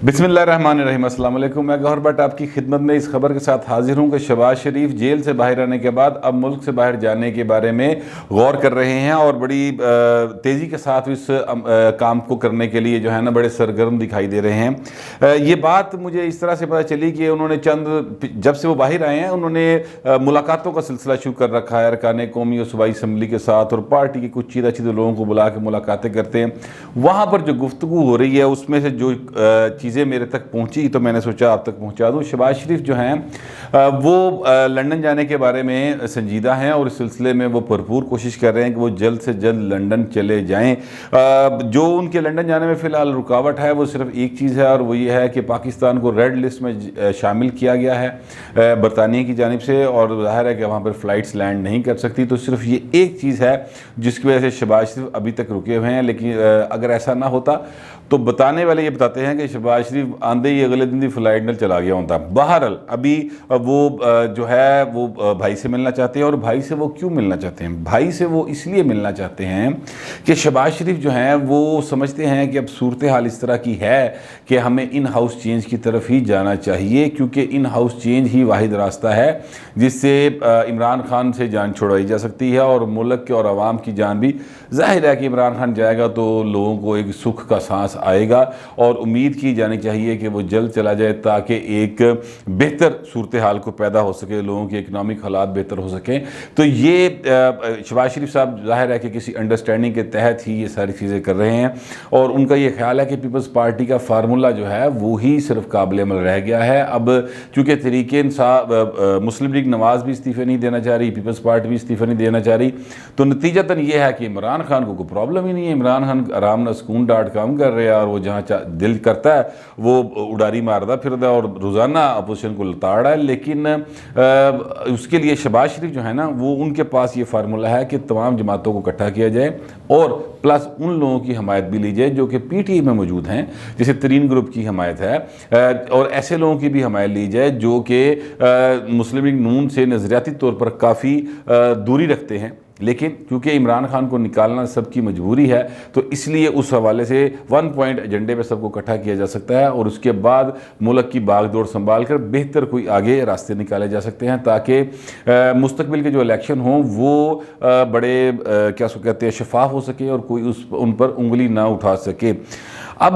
बिस्मिल्लाहिर्रहमानिर्रहीम, अस्सलाम वालेकुम। मैं गौहर भट्ट आपकी खिदमत में इस खबर के साथ हाजिर हूँ कि शहबाज शरीफ जेल से बाहर आने के बाद अब मुल्क से बाहर जाने के बारे में गौर कर रहे हैं और बड़ी तेज़ी के साथ इस काम को करने के लिए जो है ना बड़े सरगर्म दिखाई दे रहे हैं। ये बात मुझे इस तरह से पता चली कि उन्होंने जब से वो बाहर आए हैं उन्होंने मुलाकातों का सिलसिला शुरू कर रखा है अरकान कौमी और सूबाई असम्बली के साथ, और पार्टी के कुछ चीज़ लोगों को बुला के मुलाकातें करते हैं। वहाँ पर जो गुफ्तगू हो रही है उसमें से जो चीज़ें मेरे तक पहुंची तो मैंने सोचा आप तक पहुंचा दूं। शहबाज शरीफ जो हैं वो लंदन जाने के बारे में संजीदा हैं और इस सिलसिले में वो भरपूर कोशिश कर रहे हैं कि वो जल्द से जल्द लंदन चले जाएं। जो उनके लंदन जाने में फ़िलहाल रुकावट है वो सिर्फ एक चीज़ है और वो ये है कि पाकिस्तान को रेड लिस्ट में शामिल किया गया है बरतानिया की जानिब से, और जाहिर है कि वहाँ पर फ़्लाइट्स लैंड नहीं कर सकती। तो सिर्फ ये एक चीज़ है जिसकी वजह से शहबाज शरीफ अभी तक रुके हुए हैं। लेकिन अगर ऐसा ना होता तो बताने वाले ये बताते हैं कि शहबाज शरीफ आंदे ही अगले दिन ही फ्लाइट में चला गया होता। बहरहाल अभी वो जो है वो भाई से मिलना चाहते हैं। और भाई से वो क्यों मिलना चाहते हैं? भाई से वो इसलिए मिलना चाहते हैं कि शहबाज शरीफ जो हैं वो समझते हैं कि अब सूरत हाल इस तरह की है कि हमें इन हाउस चेंज की तरफ ही जाना चाहिए, क्योंकि इन हाउस चेंज ही वाहिद रास्ता है जिससे इमरान खान से जान छुड़ाई जा सकती है और मुल्क के और आवाम की जान भी। जाहिर है कि इमरान खान जाएगा तो लोगों को एक सुख का सांस आएगा और उम्मीद की जानी चाहिए कि वो जल्द चला जाए ताकि एक बेहतर सूरत हाल को पैदा हो सके, लोगों के इकनॉमिक हालात बेहतर हो सकें। तो ये शहबाज शरीफ साहब जाहिर है कि किसी अंडरस्टैंडिंग के तहत ही ये सारी चीज़ें कर रहे हैं और उनका ये ख्याल है कि पीपल्स पार्टी का फार्मूला जो है वो ही सिर्फ काबिल अमल रह गया है। अब चूँकि तहरीक मुस्लिम लीग नवाज भी इस्तीफ़े नहीं देना चाह रही, पीपल्स पार्टी भी इस्तीफ़ा नहीं देना चाह रही, तो नतीजतन ये है कि इमरान खान को कोई प्रॉब्लम ही नहीं है। इमरान खान आराम न सुकून डाट काम कर रहे हैं और वो जहाँ दिल करता है वो उड़ारी मारदा फिरदा और रोज़ाना अपोजिशन को लताड़ है। लेकिन उसके लिए शहबाज शरीफ जो है ना वो उनके पास ये फार्मूला है कि तमाम जमातों को इकट्ठा किया जाए और प्लस उन लोगों की हमायत भी ली जाए जो कि पीटीआई में मौजूद हैं, जैसे तरीन ग्रुप की हमायत है, और ऐसे लोगों की भी हमायत ली जाए जो कि मुस्लिम लीग नून से नज़रियाती तौर पर काफ़ी दूरी रखते हैं। लेकिन क्योंकि इमरान खान को निकालना सबकी मजबूरी है तो इसलिए उस हवाले से वन पॉइंट एजेंडे पे सबको इकट्ठा किया जा सकता है और उसके बाद मुल्क की बागडोर संभाल कर बेहतर कोई आगे रास्ते निकाले जा सकते हैं ताकि मुस्तकबिल के जो इलेक्शन हों वो बड़े क्या सो कहते हैं शफाफ हो सके और कोई उन पर उंगली ना उठा सके। अब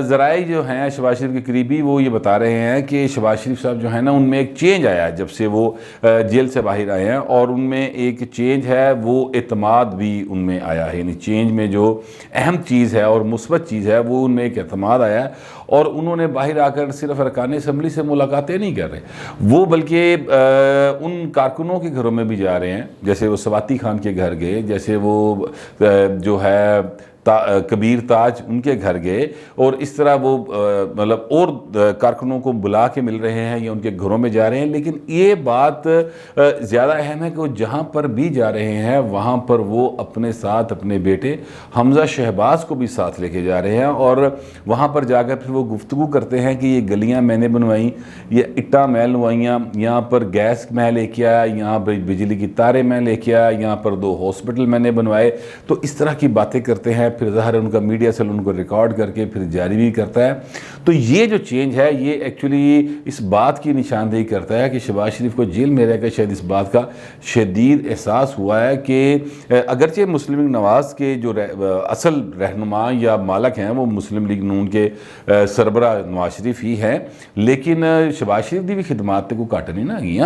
ज़राए जो हैं शहबाज शरीफ के करीबी वो ये बता रहे हैं कि शहबाज शरीफ साहब जो है ना उनमें एक चेंज आया है जब से वो जेल से बाहर आए हैं, और उनमें एक चेंज है वो एतमाद भी उनमें आया है। यानी चेंज में जो अहम चीज़ है और मुस्बत चीज़ है वो उनमें एक एतमाद आया है और उन्होंने बाहर आकर सिर्फ अरकान असम्बली से मुलाकातें नहीं कर रहे, वो बल्कि उन कारकुनों के घरों में भी जा रहे हैं। जैसे वो सवाती खान के घर गए, जैसे वो जो है कबीर ताज उनके घर गए, और इस तरह वो मतलब और कारकुनों को बुला के मिल रहे हैं या उनके घरों में जा रहे हैं। लेकिन ये बात ज़्यादा अहम है कि वो जहाँ पर भी जा रहे हैं वहाँ पर वो अपने साथ अपने बेटे हमज़ा शहबाज को भी साथ लेके जा रहे हैं और वहाँ पर जाकर फिर वो गुफ्तगू करते हैं कि ये गलियाँ मैंने बनवाई, ये इट्टा मैं लुवाइयाँ, यहाँ पर गैस मैं लेके आया, यहाँ पर बिजली की तारें मैं लेके आया, यहाँ पर 2 हॉस्पिटल मैंने बनवाए। तो इस तरह की बातें करते हैं, फिर ज़ाहिर है उनका मीडिया सेल उनको रिकॉर्ड करके फिर जारी भी करता है। तो ये जो चेंज है ये एक्चुअली इस बात की निशानदेही करता है कि शहबाज शरीफ को जेल में रहकर शायद इस बात का शदीद एहसास हुआ है कि अगरचे मुस्लिम लीग नवाज के जो असल रहनुमा या मालक हैं वो मुस्लिम लीग नून के सरबरा नवाज शरीफ ही हैं, लेकिन शहबाज शरीफ की भी खिदमात को घट नहीं ना गई।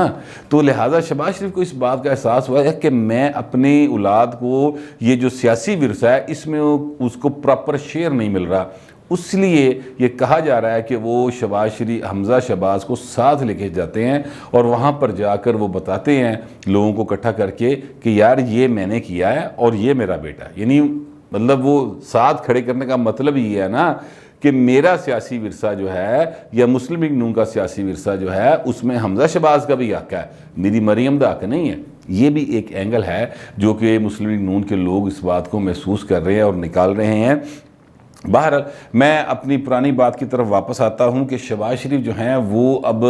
तो लिहाजा शहबाज शरीफ को इस बात का एहसास हुआ है कि मैं अपनी औलाद को ये जो सियासी विरसा है इसमें उसको प्रॉपर शेयर नहीं मिल रहा, इसलिए ये कहा जा रहा है कि वो शहबाज शरीफ हमज़ा शहबाज को साथ लेके जाते हैं और वहाँ पर जाकर वो बताते हैं लोगों को इकट्ठा करके कि यार ये मैंने किया है और ये मेरा बेटा है। यानी मतलब वो साथ खड़े करने का मतलब ये है ना कि मेरा सियासी विरसा जो है या मुस्लिम लीग नून का सियासी विरसा जो है उसमें हमज़ा शहबाज का भी हक है, मेरी मरियम का हक नहीं है। ये भी एक एंगल है जो कि मुस्लिम लीग नून के लोग इस बात को महसूस कर रहे हैं और निकाल रहे हैं। बहरहाल मैं अपनी पुरानी बात की तरफ वापस आता हूं कि शहबाज शरीफ जो हैं वो अब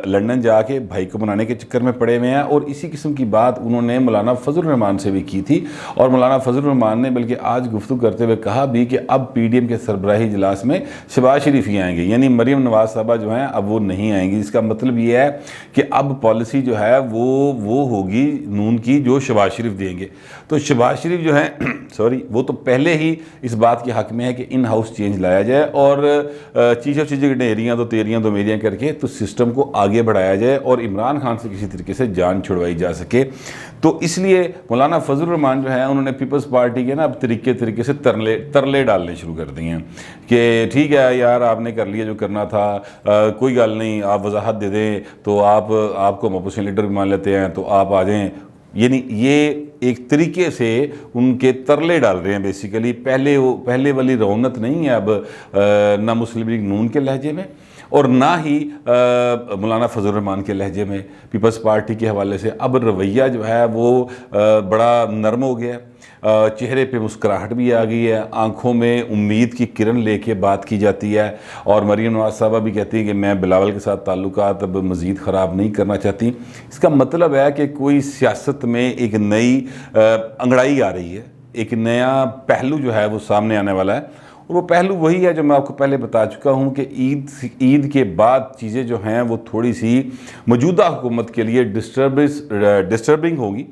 लंदन जाके भाई को मनाने के चक्कर में पड़े हुए हैं, और इसी किस्म की बात उन्होंने मौलाना फजल रहमान से भी की थी। और मौलाना फजल रहमान ने बल्कि आज गुफ्तगू करते हुए कहा भी कि अब PDM के सरबराही इजलास में शहबाज शरीफ ही आएंगे, यानी मरीम नवाज साहबा जो हैं अब वो नहीं आएंगी। इसका मतलब ये है कि अब पॉलिसी जो है वो होगी नून की जो शहबाज शरीफ देंगे। तो शहबाज शरीफ जो है सॉरी, वो तो पहले ही इस बात के हक में है कि इन हाउस चेंज लाया जाए और चीज़ों चीज़ें ढेरियाँ तो तेरियाँ तो मेरियाँ करके तो सिस्टम को आगे बढ़ाया जाए और इमरान खान से किसी तरीके से जान छुड़वाई जा सके। तो इसलिए मौलाना फजल रहमान जो है उन्होंने पीपल्स पार्टी के ना अब तरीके से तरले डालने शुरू कर दिए हैं कि ठीक है यार, आपने कर लिया जो करना था, कोई गल नहीं, आप वजाहत दे दें तो आपको हम अपोजिशन लीडर भी मान लेते हैं, तो आप आ जाएँ। यानी ये एक तरीके से उनके तरले डाल रहे हैं बेसिकली। पहले वाली रौनक नहीं है अब ना मुस्लिम लीग नून के लहजे में और ना ही मौलाना फजल रहमान के लहजे में। पीपल्स पार्टी के हवाले से अब रवैया जो है वो बड़ा नरम हो गया है, चेहरे पे मुस्कुराहट भी आ गई है, आंखों में उम्मीद की किरण लेके बात की जाती है। और मरीम नवाज साहबा भी कहती है कि मैं बिलावल के साथ ताल्लुकात अब मज़ीद ख़राब नहीं करना चाहती। इसका मतलब है कि कोई सियासत में एक नई अंगड़ाई आ रही है, एक नया पहलू जो है वो सामने आने वाला है। और वो पहलू वही है जो मैं आपको पहले बता चुका हूँ कि ईद के बाद चीज़ें जो हैं वो थोड़ी सी मौजूदा हुकूमत के लिए डिस्टर्बिंग होगी,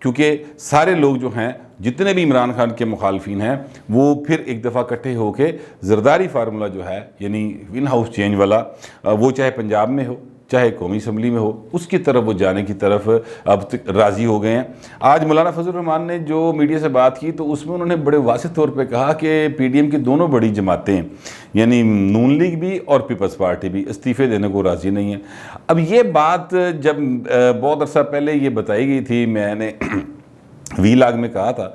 क्योंकि सारे लोग जो हैं जितने भी इमरान खान के मुखालफिन हैं वो फिर एक दफ़ा इकट्ठे होकर ज़रदारी फार्मूला जो है यानी इन हाउस चेंज वाला, वो चाहे पंजाब में हो चाहे कौमी असम्बली में हो, उसकी तरफ वो जाने की तरफ अब तक राज़ी हो गए हैं। आज मौलाना फजल रहमान ने जो मीडिया से बात की तो उसमें उन्होंने बड़े वाज़ेह तौर पे कहा कि PDM की दोनों बड़ी जमातें यानी नून लीग भी और पीपल्स पार्टी भी इस्तीफ़े देने को राज़ी नहीं है। अब ये बात जब बहुत अर्सा पहले ये बताई गई थी, मैंने वीलाग में कहा था,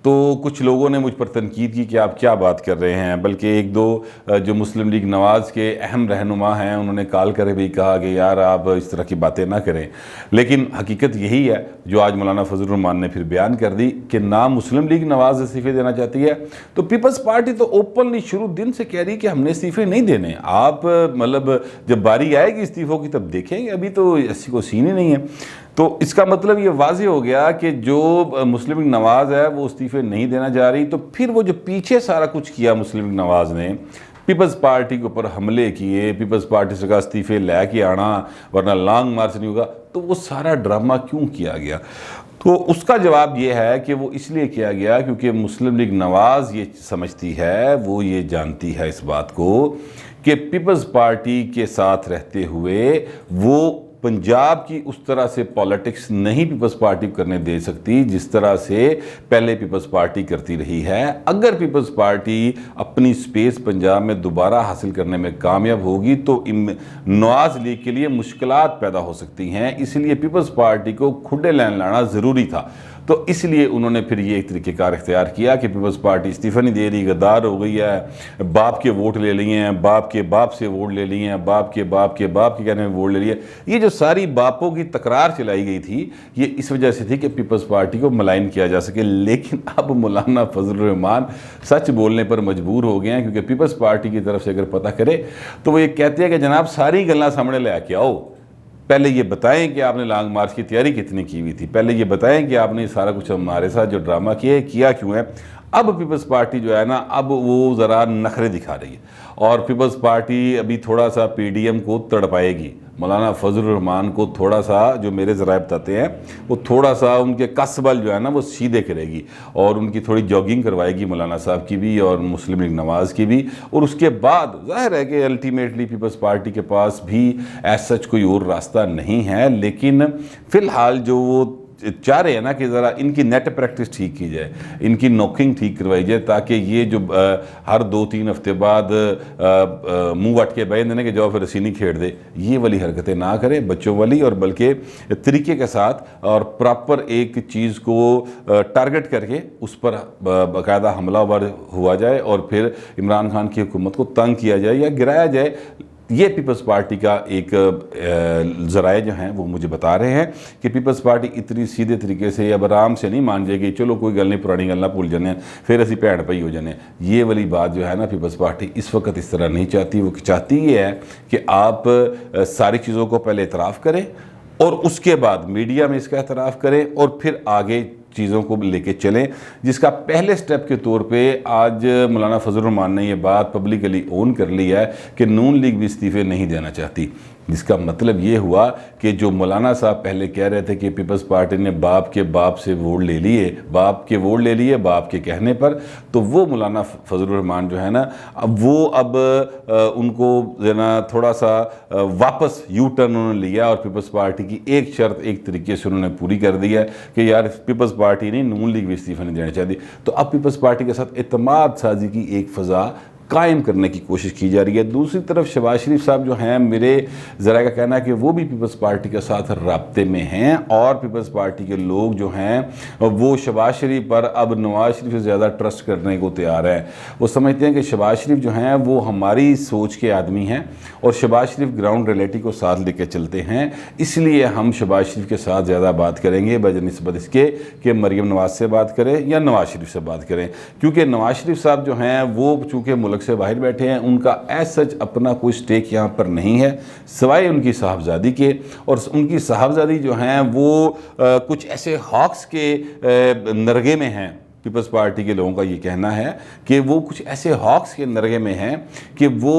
तो कुछ लोगों ने मुझ पर तनकीद की कि आप क्या बात कर रहे हैं। बल्कि एक दो जो मुस्लिम लीग नवाज़ के अहम रहनुमा हैं उन्होंने कॉल कर भी कहा कि यार आप इस तरह की बातें ना करें। लेकिन हकीकत यही है जो आज मौलाना फजल रहमान ने फिर बयान कर दी कि ना मुस्लिम लीग नवाज़ इस्तीफ़े देना चाहती है, तो पीपल्स पार्टी तो ओपनली शुरू दिन से कह रही कि हमने इस्तीफ़े नहीं देने। आप मतलब जब बारी आएगी इस्तीफ़ों की तब देखेंगे, अभी तो ऐसी कोई सीन ही नहीं है। तो इसका मतलब ये वाज़ेह हो गया कि जो मुस्लिम लीग नवाज़ है वो इस्तीफ़े नहीं देना जा रही। तो फिर वो जो पीछे सारा कुछ किया मुस्लिम लीग नवाज़ ने, पीपल्स पार्टी के ऊपर हमले किए, पीपल्स पार्टी से कहा इस्तीफ़े लेके आना वरना लॉन्ग मार्च नहीं होगा, तो वो सारा ड्रामा क्यों किया गया? तो उसका जवाब ये है कि वो इसलिए किया गया क्योंकि मुस्लिम लीग नवाज़ ये समझती है, वो ये जानती है इस बात को कि पीपल्स पार्टी के साथ रहते हुए वो पंजाब की उस तरह से पॉलिटिक्स नहीं पीपल्स पार्टी करने दे सकती जिस तरह से पहले पीपल्स पार्टी करती रही है। अगर पीपल्स पार्टी अपनी स्पेस पंजाब में दोबारा हासिल करने में कामयाब होगी तो नवाज लीग के लिए मुश्किलात पैदा हो सकती हैं। इसलिए पीपल्स पार्टी को खुले लाइन लाना ज़रूरी था। तो इसलिए उन्होंने फिर ये एक तरीक़ेकार इख्तियार किया कि पीपल्स पार्टी इस्तीफ़ा नहीं दे रही, गद्दार हो गई है, बाप के वोट ले लिए हैं, बाप के बाप से वोट ले लिए हैं, बाप के बाप के बाप के कहने में वोट ले लिए। ये जो सारी बापों की तकरार चलाई गई थी ये इस वजह से थी कि पीपल्स पार्टी को मलाइन किया जा सके। लेकिन अब मौलाना फजल रहमान सच बोलने पर मजबूर हो गए हैं, क्योंकि पीपल्स पार्टी की तरफ से अगर पता करे तो वो ये कहते हैं कि जनाब सारी गल्लां सामने ले आके आओ, पहले ये बताएं कि आपने लॉन्ग मार्च की तैयारी कितनी की हुई थी, पहले ये बताएं कि आपने सारा कुछ हमारे साथ जो ड्रामा किया क्यों है। अब पीपल्स पार्टी जो है ना अब वो ज़रा नखरे दिखा रही है और पीपल्स पार्टी अभी थोड़ा सा PDM को तड़पाएगी। मौलाना फजल रहमान को थोड़ा सा, जो मेरे ज़राए बताते हैं, वो थोड़ा सा उनके कसबल जो है ना वो सीधे करेगी और उनकी थोड़ी जॉगिंग करवाएगी मौलाना साहब की भी और मुस्लिम लीग नवाज़ की भी। और उसके बाद जाहिर है कि अल्टीमेटली पीपल्स पार्टी के पास भी ऐसा सच कोई और रास्ता नहीं है। लेकिन फ़िलहाल जो वो चाह रहे हैं ना कि ज़रा इनकी नेट प्रैक्टिस ठीक की जाए, इनकी नॉकिंग ठीक करवाई जाए, ताकि ये जो हर 2-3 हफ्ते बाद मुंह वट के बहन देने के जाओ फिर रसीनी खेड़ दे, ये वाली हरकतें ना करें बच्चों वाली, और बल्कि तरीके के साथ और प्रॉपर एक चीज़ को टारगेट करके उस पर बाकायदा हमलावर हुआ जाए और फिर इमरान खान की हुकूमत को तंग किया जाए या गिराया जाए। ये पीपल्स पार्टी का एक ज़राए जो हैं वो मुझे बता रहे हैं कि पीपल्स पार्टी इतनी सीधे तरीके से अब आराम से नहीं मान जाएगी, चलो कोई गल नहीं, पुरानी गल्लां भूल जाने, फिर असी भैन भाई हो जाने। ये वाली बात जो है ना, पीपल्स पार्टी इस वक्त इस तरह नहीं चाहती। वो चाहती ये है कि आप सारी चीज़ों को पहले इतराफ़ करें और उसके बाद मीडिया में इसका एतराफ़ करें और फिर आगे चीज़ों को लेके चलें, जिसका पहले स्टेप के तौर पे आज मौलाना फजलुर रहमान ने ये बात पब्लिकली ओन कर ली है कि नून लीग भी इस्तीफ़े नहीं देना चाहती। जिसका मतलब ये हुआ कि जो मौलाना साहब पहले कह रहे थे कि पीपल्स पार्टी ने बाप से वोट ले लिए, बाप के कहने पर, तो वो मौलाना फजलुर रहमान जो है ना, अब उनको जो ना थोड़ा सा वापस यू टर्न उन्होंने लिया और पीपल्स पार्टी की एक शर्त एक तरीके से उन्होंने पूरी कर दी है कि यार पीपल्स पार्टी नहीं, नून लीग भी इस्तीफ़ा नहीं देना चाहती। तो अब पीपल्स पार्टी के साथ एतमाद साजी की एक फ़ज़ा कायम करने की कोशिश की जा रही है। दूसरी तरफ शहबाज शरीफ साहब जो हैं, मेरे ज़रा का कहना है कि वो भी पीपल्स पार्टी के साथ राब्ते में हैं और पीपल्स पार्टी के लोग जो हैं वो शहबाज शरीफ पर अब नवाज शरीफ से ज़्यादा ट्रस्ट करने को तैयार हैं। वो समझते हैं कि शहबाज शरीफ जो हैं वो हमारी सोच के आदमी हैं और शहबाज शरीफ ग्राउंड रियलिटी को साथ लेकर चलते हैं, इसलिए हम शहबाज शरीफ के साथ ज़्यादा बात करेंगे बनिस्बत इसके कि मरीम नवाज से बात करें या नवाज शरीफ से बात करें। क्योंकि नवाज शरीफ साहब जो हैं वो चूँकि मुल्क से बाहर बैठे हैं, उनका एज सच अपना कोई स्टेक यहाँ पर नहीं है सिवाय उनकी साहबजादी के, और उनकी साहबजादी जो हैं वो कुछ ऐसे हॉक्स के नरगे में हैं। पीपल्स पार्टी के लोगों का ये कहना है कि वो कुछ ऐसे हॉक्स के नरगे में हैं कि वो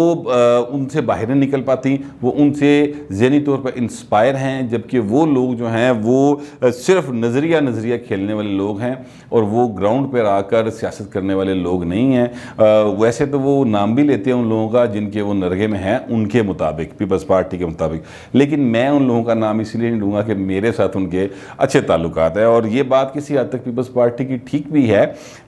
उनसे बाहर नहीं निकल पाती, वो उनसे ज़हनी तौर पर इंस्पायर हैं, जबकि वो लोग जो हैं वो सिर्फ नज़रिया खेलने वाले लोग हैं और वो ग्राउंड पर आकर सियासत करने वाले लोग नहीं हैं। वैसे तो वो नाम भी लेते हैं उन लोगों का जिनके वो नरगे में हैं उनके मुताबिक, पीपल्स पार्टी के मुताबिक, लेकिन मैं उन लोगों का नाम इसलिए नहीं लूँगा कि मेरे साथ उनके अच्छे ताल्लुकात है और ये बात किसी हद तक पीपल्स पार्टी की ठीक भी है।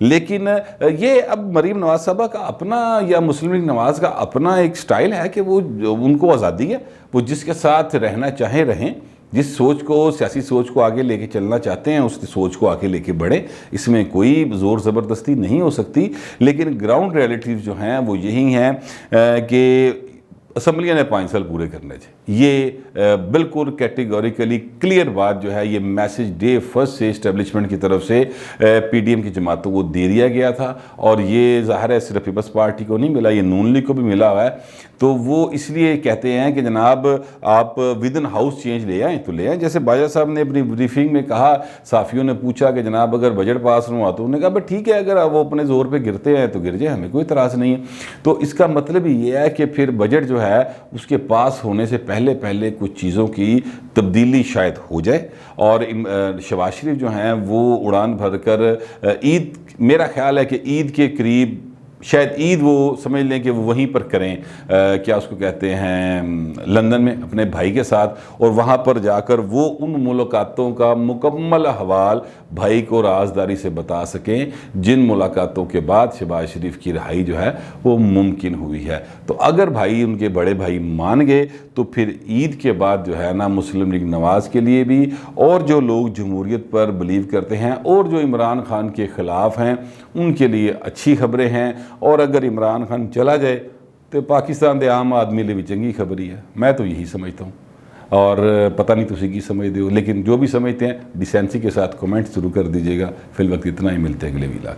लेकिन ये अब मरीम नवाज साहबा का अपना या मुस्लिम लीग नवाज का अपना एक स्टाइल है कि वो उनको आज़ादी है, वो जिसके साथ रहना चाहें रहें, जिस सोच को सियासी सोच को आगे लेके चलना चाहते हैं उस सोच को आगे लेके बढ़े, इसमें कोई ज़ोर ज़बरदस्ती नहीं हो सकती। लेकिन ग्राउंड रियलिटीज़ जो हैं वो यही हैं कि असम्बलियाँ ने 5 साल पूरे करने चाहिए। ये बिल्कुल कैटेगोरिकली क्लियर बात जो है, ये मैसेज डे फर्स्ट से इस्टेब्लिशमेंट की तरफ से पीडीएम की जमातों को दे दिया गया था और ये ज़ाहिर है सिर्फ पीपल्स पार्टी को नहीं मिला, ये नून लीग को भी मिला हुआ है। तो वो इसलिए कहते हैं कि जनाब आप विद इन हाउस चेंज ले आएँ तो ले आएँ। जैसे बाजा साहब ने अपनी ब्रीफिंग में कहा, साफ़ियों ने पूछा कि जनाब अगर बजट पास हुआ तो उन्होंने कहा ठीक है, अगर वो अपने ज़ोर पर गिरते हैं तो गिर जाए, हमें कोई इतराज़ नहीं है। तो इसका मतलब ये है कि फिर बजट जो है उसके पास होने से पहले कुछ चीज़ों की तब्दीली शायद हो जाए और शहबाज शरीफ जो हैं वो उड़ान भर कर ईद, मेरा ख्याल है कि ईद के करीब शायद ईद वो समझ लें कि वो वहीं पर करें, क्या उसको कहते हैं, लंदन में अपने भाई के साथ, और वहाँ पर जाकर वो उन मुलाकातों का मुकम्मल हवाल भाई को राजदारी से बता सकें जिन मुलाकातों के बाद शहबाज शरीफ की रिहाई जो है वो मुमकिन हुई है। तो अगर भाई उनके बड़े भाई मान गए तो फिर ईद के बाद जो है ना मुस्लिम लीग नवाज़ के लिए भी और जो लोग जमहूरियत पर बिलीव करते हैं और जो इमरान खान के ख़िलाफ़ हैं उनके लिए अच्छी खबरें हैं। और अगर इमरान खान चला जाए तो पाकिस्तान के आम आदमी लिए भी चंगी खबर ही है, मैं तो यही समझता हूँ। और पता नहीं तुसी की समझते हो, लेकिन जो भी समझते हैं डिसेंसी के साथ कमेंट शुरू कर दीजिएगा। फिल वक्त इतना ही, मिलते हैं अगले वीलाग।